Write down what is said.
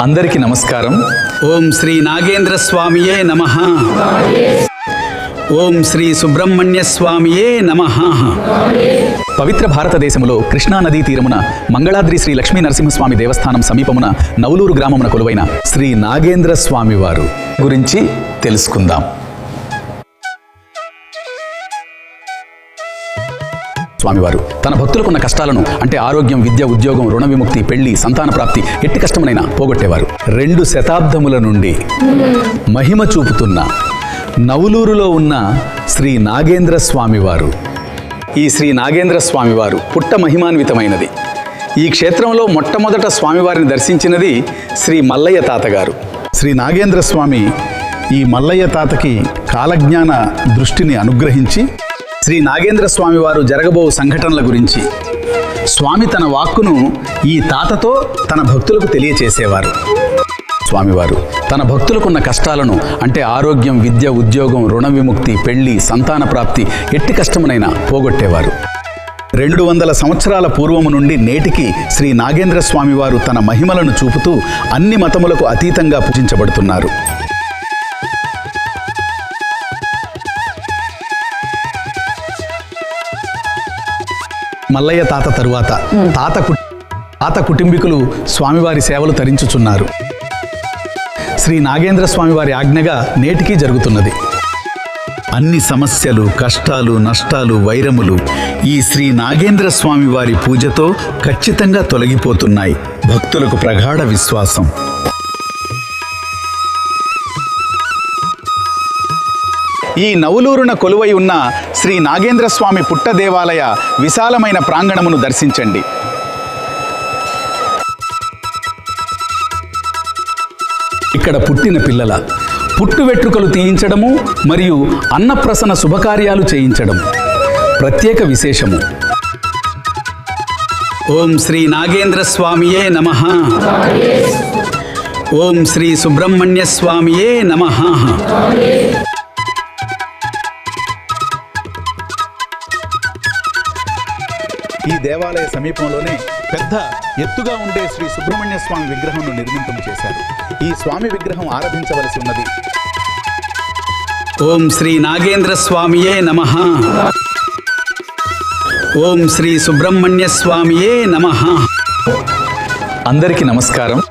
అందరికీ నమస్కారం. ఓం శ్రీ నాగేంద్ర స్వామియే నమః. ఓం శ్రీ సుబ్రహ్మణ్య స్వామియే నమః. పవిత్ర భారతదేశంలో కృష్ణా నదీ తీరమున మంగళాద్రి శ్రీ లక్ష్మీ నరసింహస్వామి దేవస్థానం సమీపమున నవలూరు గ్రామమున కొలువైన శ్రీ నాగేంద్ర స్వామి వారు గురించి తెలుసుకుందాం. స్వామివారు తన భక్తులకున్న కష్టాలను అంటే ఆరోగ్యం, విద్య, ఉద్యోగం, రుణ విముక్తి, పెళ్లి, సంతాన ప్రాప్తి ఎట్టి కష్టమునైనా పోగొట్టేవారు. 2 శతాబ్దముల నుండి మహిమ చూపుతున్న నవలూరులో ఉన్న శ్రీ నాగేంద్ర స్వామివారు. ఈ శ్రీ నాగేంద్ర స్వామివారు పుట్ట మహిమాన్వితమైనది. ఈ క్షేత్రంలో మొట్టమొదట స్వామివారిని దర్శించినది శ్రీ మల్లయ్య తాతగారు. శ్రీ నాగేంద్ర స్వామి ఈ మల్లయ్య తాతకి కాలజ్ఞాన దృష్టిని అనుగ్రహించి శ్రీ నాగేంద్ర స్వామి వారు జరగబో సంఘటనల గురించి స్వామి తన వాక్కును ఈ తాతతో తన భక్తులకు తెలియచేసేవారు. స్వామివారు తన భక్తులకున్న కష్టాలను అంటే ఆరోగ్యం, విద్య, ఉద్యోగం, రుణ విముక్తి, పెళ్లి, సంతాన ప్రాప్తి ఎట్టి కష్టమునైనా పోగొట్టేవారు. 200 సంవత్సరాల పూర్వము నుండి నేటికి శ్రీ నాగేంద్ర స్వామివారు తన మహిమలను చూపుతూ అన్ని మతములకు అతీతంగా పూజించబడుతున్నారు. మల్లయ్య తాత తరువాత తాత కుటుంబీకులు స్వామివారి సేవలు తరించుచున్నారు. శ్రీ నాగేంద్ర స్వామివారి ఆజ్ఞగా నేటికీ జరుగుతున్నది. అన్ని సమస్యలు, కష్టాలు, నష్టాలు, వైరములు ఈ శ్రీ నాగేంద్ర స్వామివారి పూజతో ఖచ్చితంగా తొలగిపోతున్నాయి. భక్తులకు ప్రగాఢ విశ్వాసం. ఈ నవలూరున కొలువై ఉన్న శ్రీ నాగేంద్ర స్వామి పుట్ట దేవాలయ విశాలమైన ప్రాంగణమును దర్శించండి. ఇక్కడ పుట్టిన పిల్లల పుట్టు వెట్రుకలు తీయించడము మరియు అన్నప్రసన శుభకార్యాలు చేయించడం ప్రత్యేక విశేషము. ఓం శ్రీ నాగేంద్ర స్వామియే నమః. ఓం శ్రీ సుబ్రహ్మణ్య స్వామియే నమః. ఈ దేవాలయ సమీపంలోనే పెద్ద ఎత్తుగా ఉండే శ్రీ సుబ్రహ్మణ్య స్వామి విగ్రహంను నిర్మితం చేశారు. ఈ స్వామి విగ్రహం ఆరాధించవలసి ఉన్నది. ఓం శ్రీ నాగేంద్ర స్వామియే నమః. ఓం శ్రీ సుబ్రహ్మణ్య స్వామియే నమః. అందరికీ నమస్కారం.